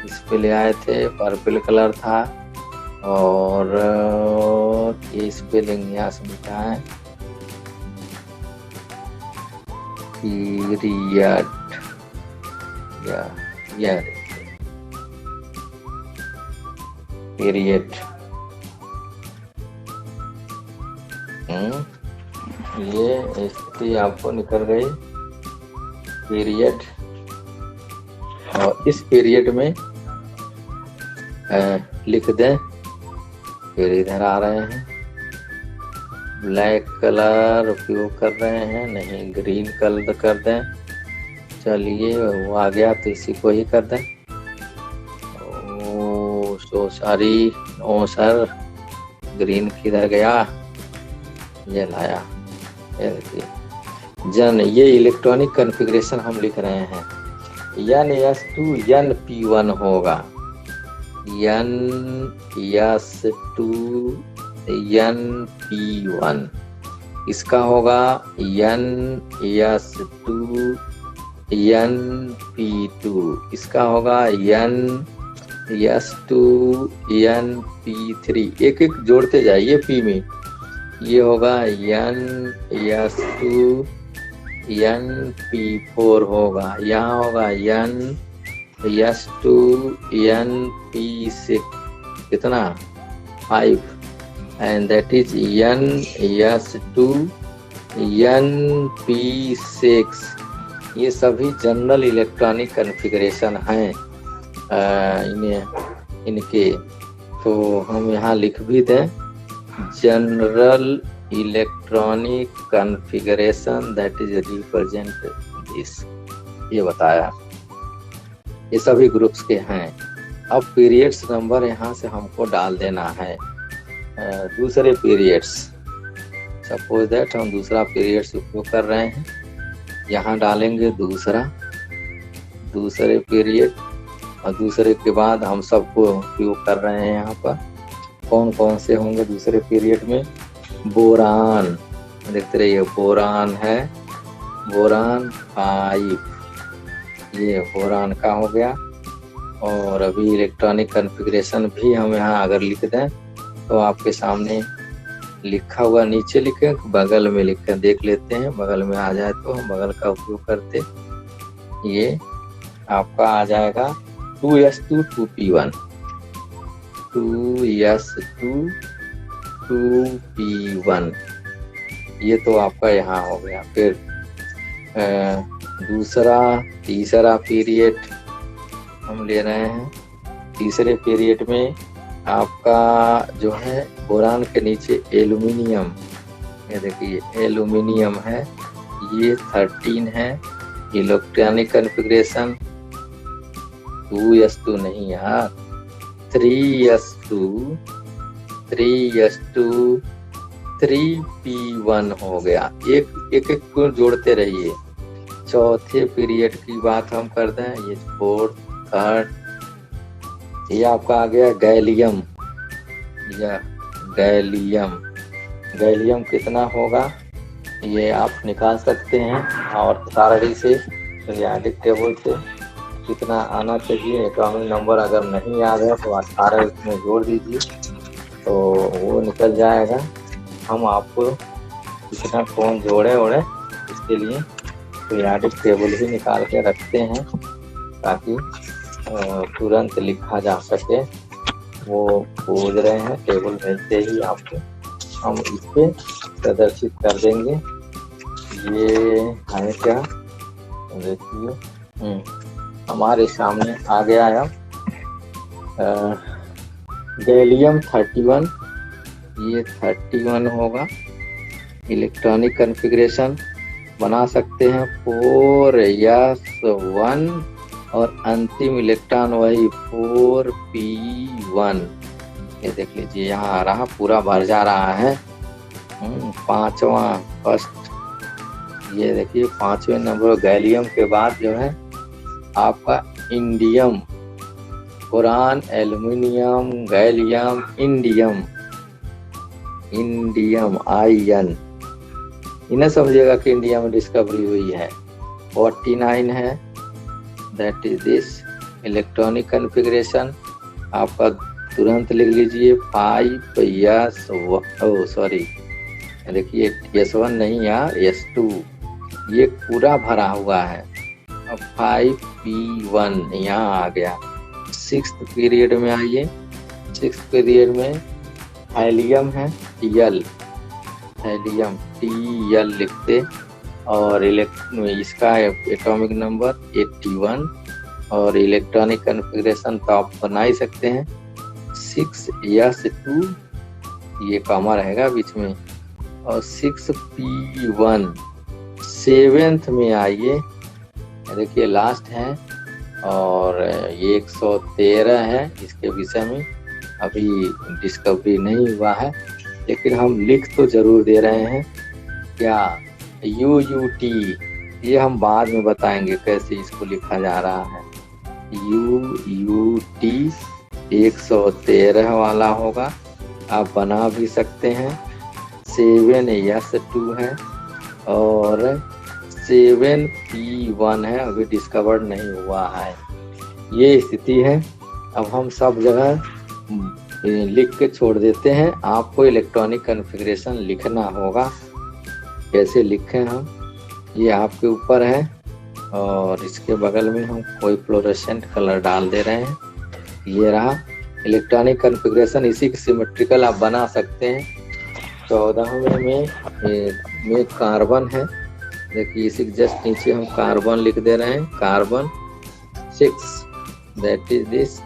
इस पे ले आए थे, पर्पल कलर था, और ये स्पेलिंग यहाँ से लिखा है पीरियड, या पीरियड। ये स्थिति आपको निकल गई पीरियड। और इस पीरियड में लिख दें, फिर इधर आ रहे हैं, ब्लैक कलर उपयोग कर रहे हैं, नहीं ग्रीन कलर कर दें। चलिए वो आ गया तो इसी को ही कर दें। ओ सो सॉरी, ओ सर ग्रीन किधर गया, ये लाया। ये देखिए जन, ये इलेक्ट्रॉनिक कॉन्फ़िगरेशन हम लिख रहे हैं। NS2 NP1 होगा, NS2 NP1। इसका होगा NS2 NP2। इसका होगा NS2 NP3। एक एक जोड़ते जाइए पी में। ये होगा NS2 NP4 होगा, यहाँ होगा NS2 NP6, कितना 5, and that is NS2 NP6। ये सभी जनरल इलेक्ट्रॉनिक कॉन्फ़िगरेशन हैं इनके। तो हम यहाँ लिख भी दें general electronic configuration that is represent this, ये बताया। ये सभी ग्रुप्स के हैं। अब पीरियड्स नंबर यहाँ से हमको डाल देना है। दूसरे पीरियड्स, सपोज दैट हम दूसरा पीरियड्स उपयोग कर रहे हैं, यहाँ डालेंगे दूसरे पीरियड। और दूसरे के बाद हम सबको उपयोग कर रहे हैं। यहाँ पर कौन कौन से होंगे दूसरे पीरियड में? बोरान, देखते रहिए, बोरान है, बोरान 5, ये बोरान का हो गया। और अभी इलेक्ट्रॉनिक कॉन्फ़िगरेशन भी हम यहाँ अगर लिख दें तो आपके सामने लिखा हुआ, नीचे लिखे बगल में लिखे, देख लेते हैं, बगल में आ जाए तो हम बगल का उपयोग करते। ये आपका आ जाएगा 2S2 2P1, 2S2 2P1। ये तो आपका यहाँ हो गया। फिर तीसरा पीरियड हम ले रहे हैं। तीसरे पीरियड में आपका जो है बोरान के नीचे एल्यूमिनियम, ये देखिए एल्यूमिनियम है, ये 13 है। इलेक्ट्रॉनिक कॉन्फ़िगरेशन 2S2 नहीं यार, 3S2 3P1 हो गया। एक को जोड़ते रहिए। चौथे पीरियड की बात हम कर दें, ये 4th 3rd, ये आपका आ गया गैलियम, या गैलियम कितना होगा ये आप निकाल सकते हैं। और सारणी से, पीरियोडिक टेबल से कितना आना चाहिए। एटॉमिक नंबर अगर नहीं याद है तो 18 इसमें जोड़ दीजिए तो वो निकल जाएगा। हम आपको कितना कौन जोड़े इसके लिए पीरियोडिक टेबल ही निकाल के रखते हैं ताकि तुरंत लिखा जा सके। वो खोज रहे हैं, टेबल भेजते ही आपको हम इस पे प्रदर्शित कर देंगे। ये है क्या, देखिए हमारे सामने आ गया है। गैलियम 31, ये 31 होगा। इलेक्ट्रॉनिक कॉन्फ़िगरेशन बना सकते हैं 4S1 और अंतिम इलेक्ट्रॉन वही 4P1। ये देख लीजिए यहाँ आ रहा, पूरा भर जा रहा है। 5वां फर्स्ट, ये देखिए 5वें नंबर गैलियम के बाद जो है आपका indium, boron, aluminium, gallium, indium ion. इन्हें समझिएगा कि इंडिया में डिस्कवरी हुई है। 49 है, that is this electronic configuration. आपका तुरंत लिख लीजिए 5 सॉरी, देखिए S1 नहीं यार, S2 ये पूरा भरा हुआ है। अब 5P1 यहाँ आ गया। 6th पीरियड में आइए। 6th पीरियड में हेलियम है Tl, हेलियम Tl लिखते और इसका एटॉमिक नंबर 81 और इलेक्ट्रॉनिक कॉन्फ़िगरेशन तो आप बना ही सकते हैं। 6s2 ये कॉमा रहेगा बीच में और 6p1। 7th में आइए, देखिए लास्ट है और ये 113 है। इसके विषय में अभी डिस्कवरी नहीं हुआ है, लेकिन हम लिख तो जरूर दे रहे हैं। क्या UUT, ये हम बाद में बताएंगे कैसे इसको लिखा जा रहा है। UUT 113 वाला होगा, आप बना भी सकते हैं। 7s2 है और 7p1 है, अभी डिस्कवर्ड नहीं हुआ है। ये स्थिति है। अब हम सब जगह लिख के छोड़ देते हैं, आपको इलेक्ट्रॉनिक कॉन्फ़िगरेशन लिखना होगा। कैसे लिखें हम, ये आपके ऊपर है। और इसके बगल में हम कोई फ्लोरेसेंट कलर डाल दे रहे हैं। ये रहा इलेक्ट्रॉनिक कॉन्फ़िगरेशन, इसी की सिमेट्रिकल आप बना सकते हैं। 14वें में कार्बन है, देखिए इसी के जस्ट नीचे हम कार्बन लिख दे रहे हैं, कार्बन 6, दैट इज दिस।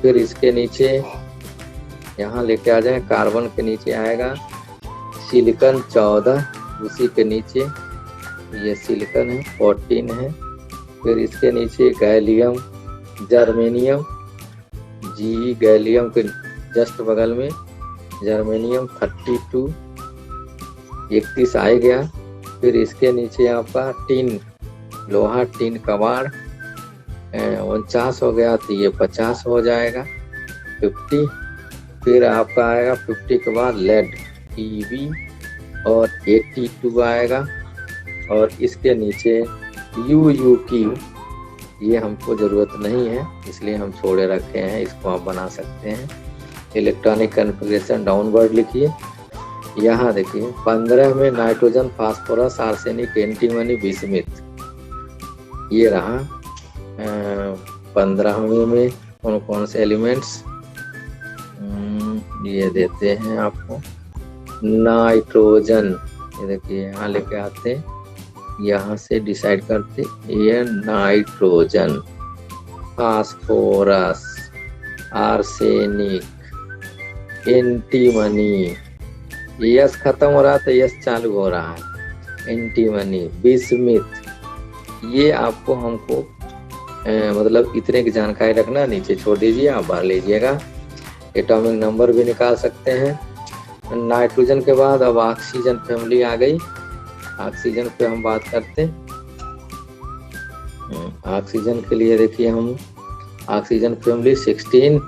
फिर इसके नीचे यहाँ लेके आ जाए, कार्बन के नीचे आएगा सिलिकॉन 14, उसी के नीचे ये सिलिकॉन है 14 है। फिर इसके नीचे गैलियम, जर्मेनियम, जी गैलियम के जस्ट बगल में जर्मेनियम 32, 31 आ गया। फिर इसके नीचे आपका टीन, लोहा टीन कबाड़ 49 हो गया, तो ये 50 हो जाएगा 50। फिर आपका आएगा 50 के बाद लेड EV और 82 आएगा। और इसके नीचे UUQ, ये हमको ज़रूरत नहीं है इसलिए हम छोड़े रखे हैं, इसको आप बना सकते हैं। इलेक्ट्रॉनिक कॉन्फ़िगरेशन डाउनवर्ड लिखिए। यहाँ देखिए 15 में nitrogen, phosphorus, arsenic, antimony, bismuth. ये रहा 15वें में कौन कौन से एलिमेंट्स, ये देते हैं आपको। नाइट्रोजन, ये देखिए यहाँ लेके आते, यहाँ से डिसाइड करते, ये nitrogen, phosphorus, arsenic, antimony, yes खत्म हो रहा था, यस चालू हो रहा है, एंटीमनी, बिस्मिथ। ये आपको हमको मतलब इतने की जानकारी रखना, नीचे छोड़ दीजिए, आप भर लीजिएगा। एटॉमिक नंबर भी निकाल सकते हैं। नाइट्रोजन के बाद अब ऑक्सीजन फैमिली आ गई। ऑक्सीजन पे हम बात करते हैं। ऑक्सीजन के लिए देखिए हम ऑक्सीजन फैमिली 16,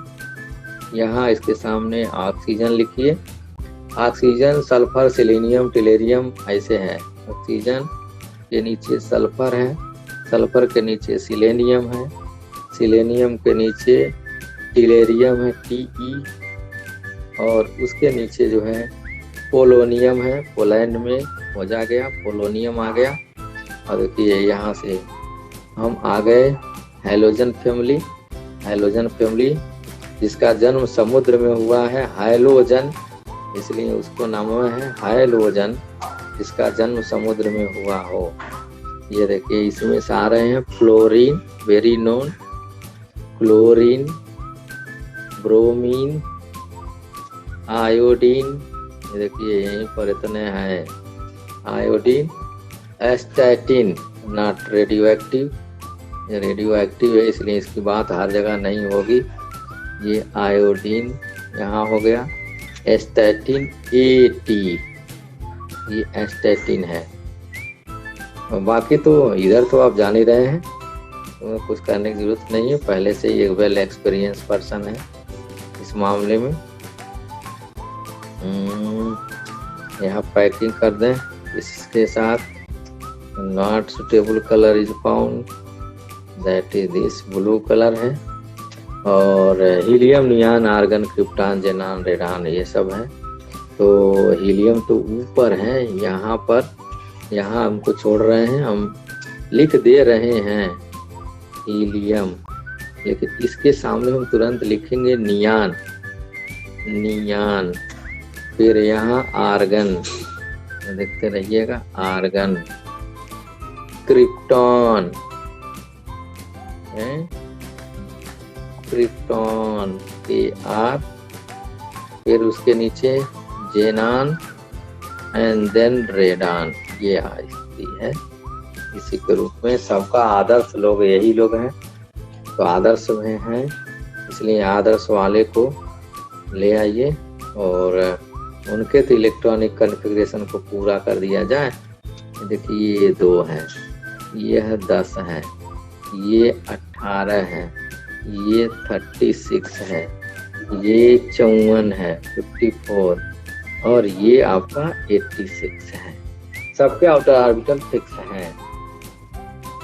यहाँ इसके सामने ऑक्सीजन लिखिए। ऑक्सीजन, सल्फर, सेलेनियम, टिलेरियम ऐसे हैं। ऑक्सीजन के नीचे सल्फर है, सल्फर के नीचे सिलेनियम है, सिलेनियम के नीचे टिलेरियम है Te, और उसके नीचे जो है पोलोनियम है, पोलैंड में हो जा गया, पोलोनियम आ गया। और देखिए यहाँ से हम आ गए हैलोजन फैमिली। हैलोजन फैमिली जिसका जन्म समुद्र में हुआ है, हाइलोजन, इसलिए उसको नाम है हाइलोजन, जिसका जन्म समुद्र में हुआ हो। ये देखिए इसमें से आ रहे हैं fluorine, very known, chlorine, bromine, iodine, ये देखिए यहीं पर इतने हैं, iodine, astatine, not radio active, ये रेडियो एक्टिव है इसलिए इसकी बात हर जगह नहीं होगी। ये आयोडीन यहाँ हो गया, एस्टैटिन AT, ये एस्टैटिन है। बाकी तो इधर तो आप जान ही रहे हैं, तो कुछ करने की जरूरत नहीं है, पहले से ही एक वेल एक्सपीरियंस पर्सन है इस मामले में। यहाँ पैकिंग कर दें इसके साथ। Not suitable colour is found, that is this, blue colour है। और हीलियम, नियान, आर्गन, क्रिप्टॉन, जेनान, रेडान ये सब है। तो हीलियम तो ऊपर है, यहाँ पर, यहाँ हमको छोड़ रहे हैं, हम लिख दे रहे हैं हीलियम, लेकिन इसके सामने हम तुरंत लिखेंगे नियान, नियान। फिर यहाँ आर्गन, देखते रहिएगा, आर्गन, क्रिप्टॉन है, क्रिप्टॉन KR, फिर उसके नीचे जेनान एंड देन रेडान, ये स्थिति है। इसी के रूप में सबका आदर्श लोग यही लोग हैं, तो आदर्श में हैं, इसलिए आदर्श वाले को ले आइए और उनके तो इलेक्ट्रॉनिक कॉन्फ़िगरेशन को पूरा कर दिया जाए। देखिए ये 2 है, यह 10 है, ये 18 है, ये 36 है, ये 54 है, 54, और ये आपका 86 है। सबके आउटर ऑर्बिटल फिक्स हैं।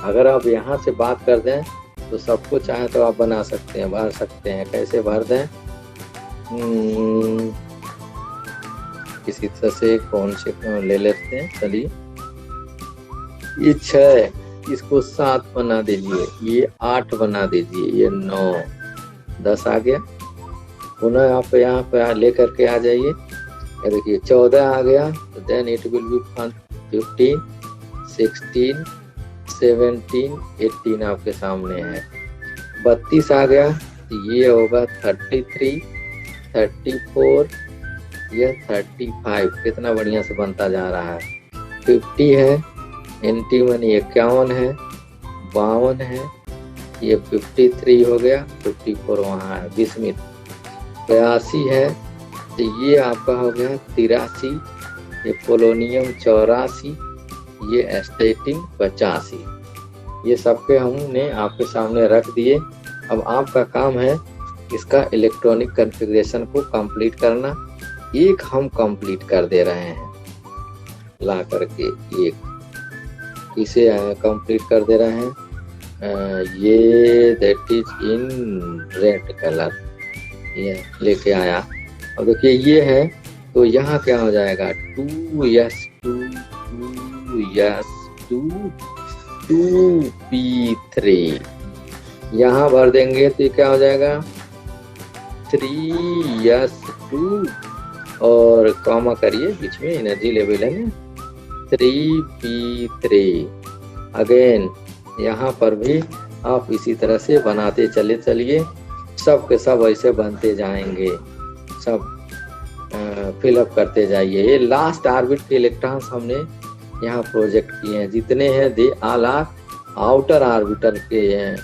अगर आप यहाँ से बात कर दें तो सबको चाहे तो आप बना सकते हैं, भर सकते हैं। कैसे भर दें? किसी तरह से कौन से ले लेते हैं, चलिए ये 6, इसको 7 बना दीजिए, ये 8 बना दीजिए, ये 9, 10 आ गया। पुनः आप यहाँ पे लेकर के आ जाइए, देखिए 14 आ गया, तो देन इट विल बी 15, 16, 17, 18 आपके सामने है। 32 आ गया तो ये होगा 33, 34, ये 35, कितना बढ़िया से बनता जा रहा है। 50 है, NT मनी 51 है, 52 है, ये 53 हो गया, 54 वहाँ है, 20 मिनट। 82 है तो ये आपका हो गया 83, ये पोलोनियम 84, ये एस्टेटिन 85। ये सबके हमने आपके सामने रख दिए। अब आपका काम है इसका इलेक्ट्रॉनिक कॉन्फ़िगरेशन को कंप्लीट करना। एक हम कंप्लीट कर दे रहे हैं, ला करके एक इसे कंप्लीट कर दे रहे हैं। ये that is in red colour, ये लेके आया। अब देखिए ये है, तो यहाँ क्या हो जाएगा 2s2 यहाँ भर देंगे तो ये क्या हो जाएगा 3s2 और कॉमा करिए बीच में, एनर्जी लेवल है ना 3p3। अगेन यहाँ पर भी आप इसी तरह से बनाते चलिए, सब के सब ऐसे बनते जाएंगे, सब फिलअप करते जाइए। ये लास्ट ऑर्बिट के इलेक्ट्रॉन्स हमने यहाँ प्रोजेक्ट किए हैं, जितने हैं they all are outer orbital के हैं,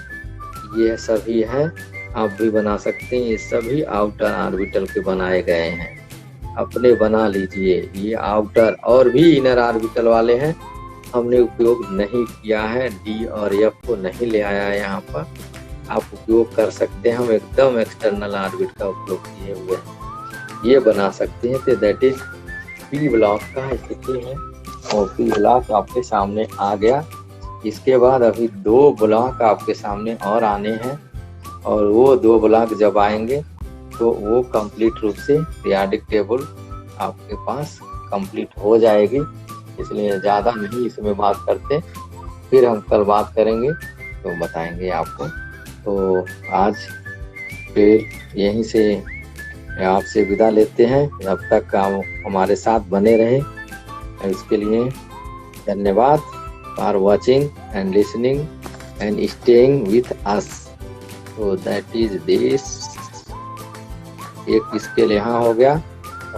ये सभी हैं। आप भी बना सकते हैं, ये सभी आउटर ऑर्बिटल के बनाए गए हैं, अपने बना लीजिए। ये आउटर और भी इनर ऑर्बिटल वाले हैं, हमने उपयोग नहीं किया है, D और F को नहीं ले आया है यहाँ पर। आप उपयोग कर सकते हैं, हम एकदम एक्सटर्नल ऑर्बिट का उपयोग किए हुए हैं, ये बना सकते हैं। तो दैट इज P ब्लॉक का स्थिति है, और P ब्लॉक आपके सामने आ गया। इसके बाद अभी 2 ब्लॉक आपके सामने और आने हैं, और वो 2 ब्लॉक जब आएंगे तो वो कंप्लीट रूप से पीरियोडिक टेबल आपके पास कंप्लीट हो जाएगी। इसलिए ज़्यादा नहीं इसमें बात करते, फिर हम कल बात करेंगे तो बताएंगे आपको। तो आज फिर यहीं से आपसे विदा लेते हैं, जब तक आप हमारे साथ बने रहें। इसके लिए धन्यवाद for watching and listening and staying with us. तो दैट इज दिस, एक स्केल यहाँ हो गया।